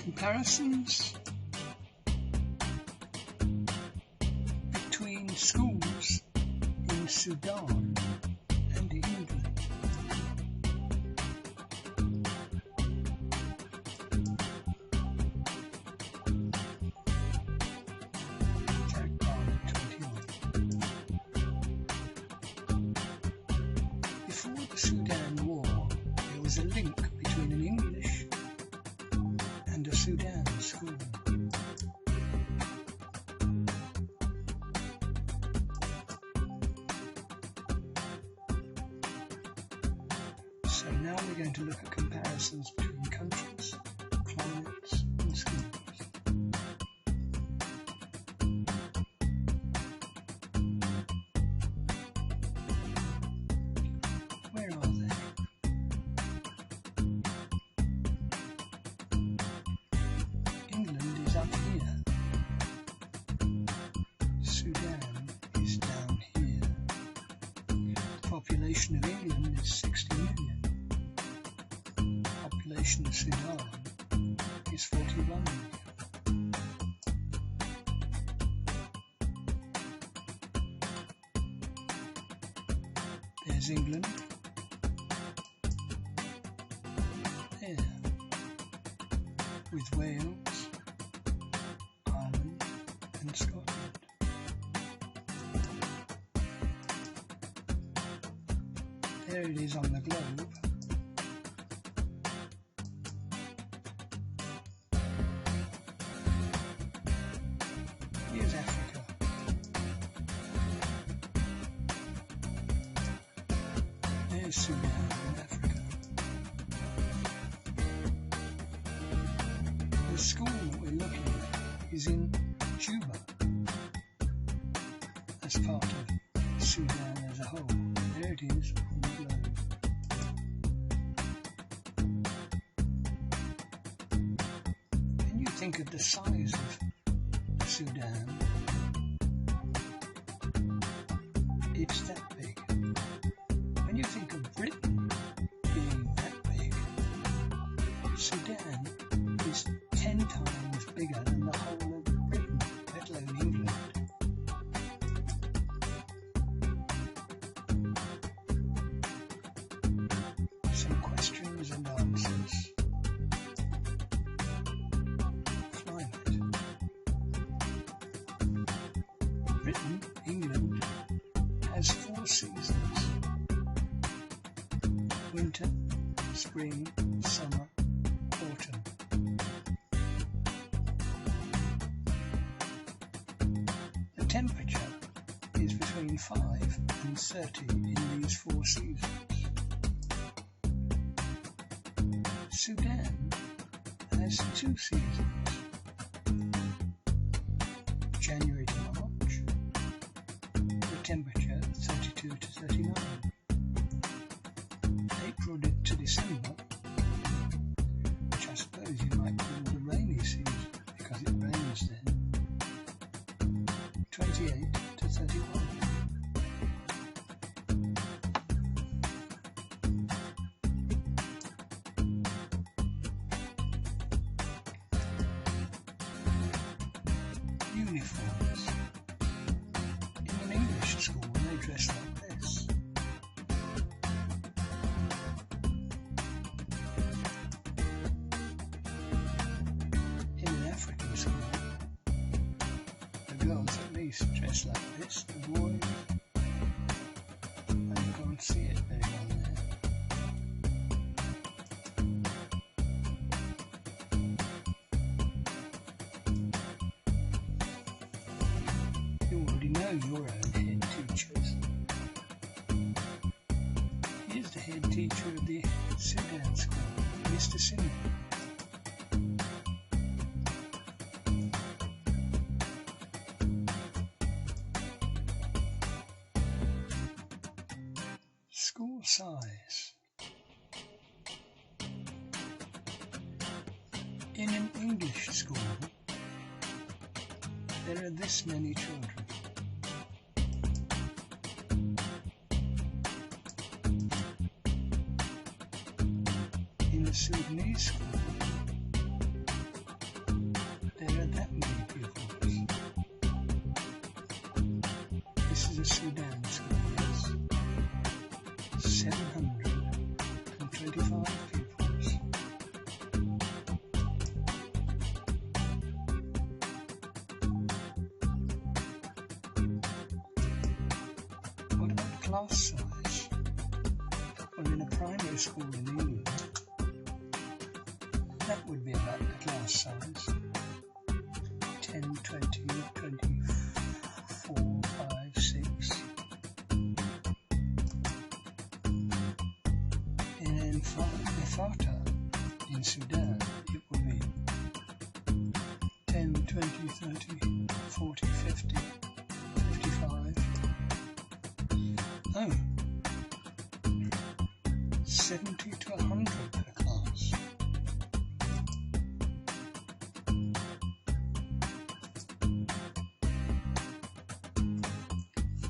Comparisons between schools in Sudan and England. Before the Sudan War, there was a link between an English and a Sudan school. So now we're going to look at comparisons between countries, climates and schools. Where are they? England is up here. Sudan is down here. The population of England is 60 million. The population of Sudan is 41 million. There's England. There. With Wales, Ireland and Scotland. There it is on the globe. Here's Africa. There's Sudan and Africa. The school that we're looking at is in Juba, as part of Sudan as a whole. There it is on the globe. When you think of the size of Sudan, it's that big. When you think of Britain being that big, Sudan is 10 times bigger than the whole of Britain, let alone England. Some questions and answers. Climate. Britain, England, has 4 seasons. Winter, spring, summer, autumn. The temperature is between 5 and 30 in these 4 seasons. Sudan has 2 seasons, January to March, the temperature 32 to 39. April to December, which I suppose you might call the rainy season because it rains then, 28 to 31. Uniforms. In an English school, they dress like this. In an African school, the girls at least dress like this, the boys, and you can't see it very well there. You already know your own head teachers. Here's the head teacher of the Sudan school, Mr. Sinha. School size. In an English school, there are this many children. In a Sudanese school, Sudan school is 725 pupils. What about class size? Well, in a primary school in England, that would be about the class size. 10, 20, 24, 5, 6. And in Fata, in Sudan, it would be 10, 20, 30, 40, 50, 55. Oh, 70 to 100 per class.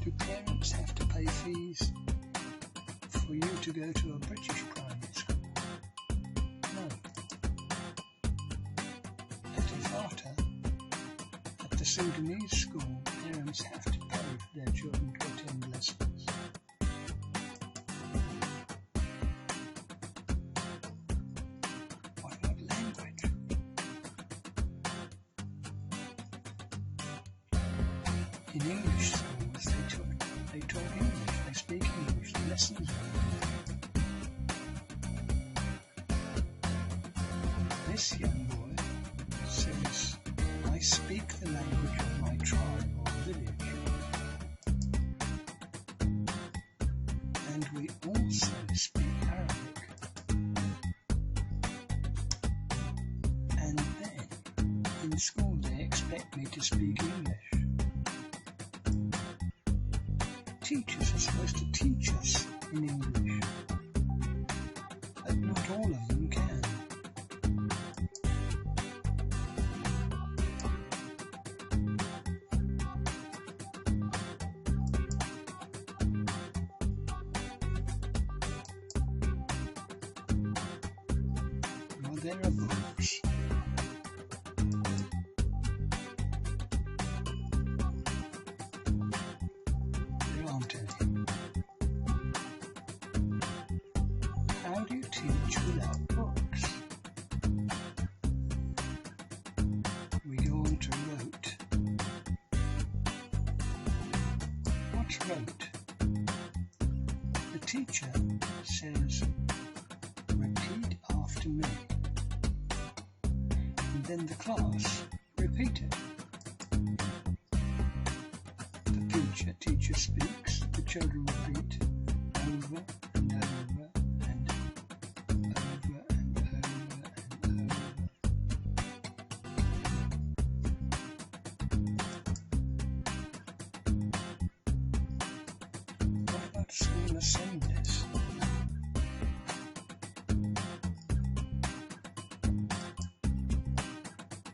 Do parents have to pay fees for you to go to a British primary school? No. At Ifata, at the Sudanese school, parents have to pay for their children to attend lessons. What about language? In English schools, they talk English, they speak English, the lessons are English. This young boy says, I speak the language of my tribe or village. And we also speak Arabic. And then, in school they expect me to speak English. Teachers are supposed to teach us in English, but not all of them can. Well, there are books. There aren't any. How do you teach without books? We go on to rote. What's rote? The teacher says, repeat after me. And then the class repeat it. The teacher speaks, the children repeat over and over and over and over and over. What about school assemblies?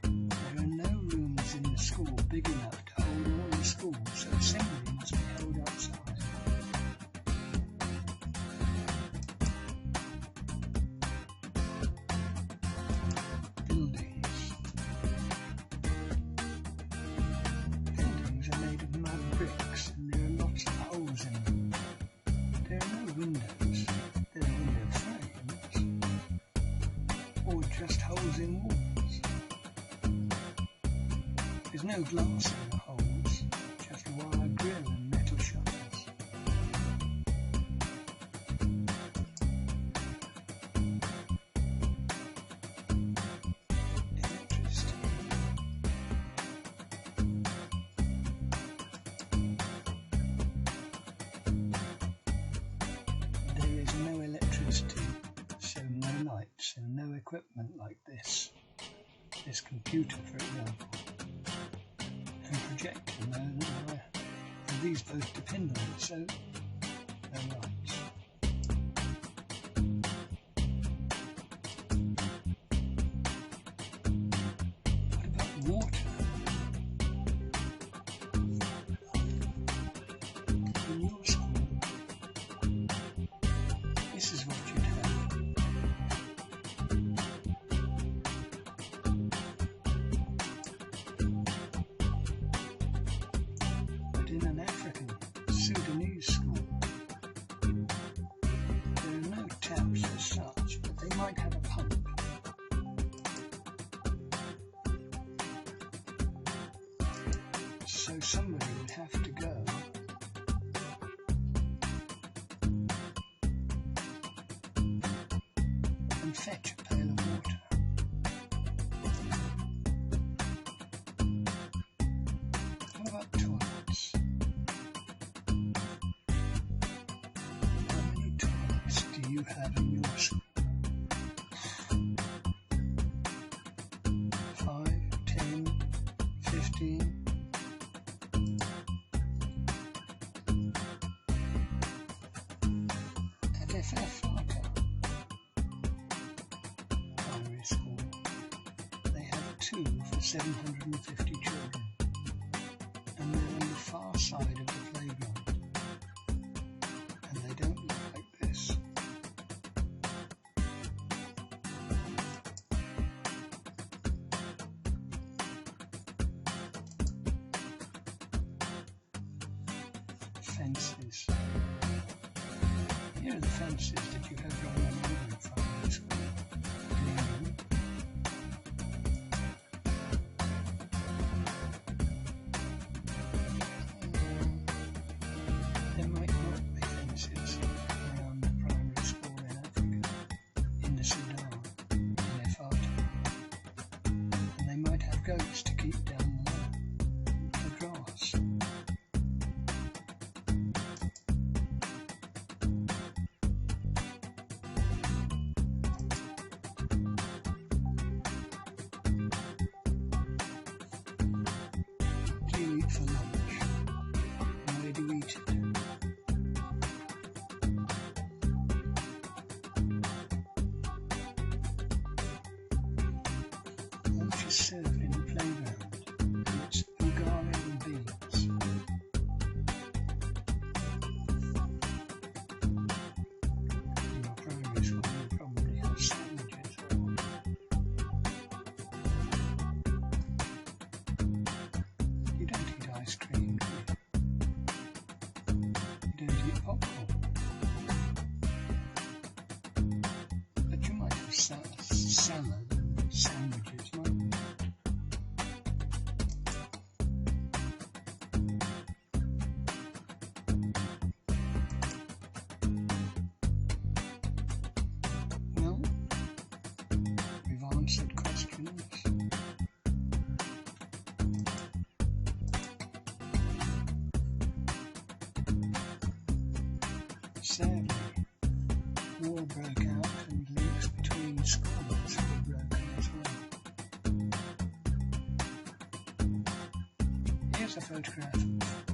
There are no rooms in the school big enough to hold all the schools, so assembly must be held outside. Buildings. Buildings are made of mud bricks and there are lots of holes in them. There are no windows. There are window frames. Or just holes in walls. There's no glass in the holes, just wire grill and metal shutters. Electricity. There is no electricity, so no lights and no equipment like this computer, for example, and projector, and these both depend on it, so no lights. What about water? In your school, this is what you'd have. But in an African, Sudanese fetch a pail of water. What about toilets? How many toilets do you have in your school? 5, 10, 15? At FF Primary School, they have 2 for 750 children, and they're on the far side of the playground, and they don't look like this. Fences. Here are the fences that you have run over in primary school. Green. There might not be fences around the primary school in Africa, in the Sudan, in FR, and they might have goats to keep down the grass. Eat for lunch, and where do you eat it? Lunch is served in the playground, and it's ugali and beans. In your primary school you probably have sandwiches or ice cream, you don't eat popcorn, but you might have salad and sandwiches, might you? Well, we've answered questions. Sadly, war broke out and links between schools were broken as well. Here's a photograph of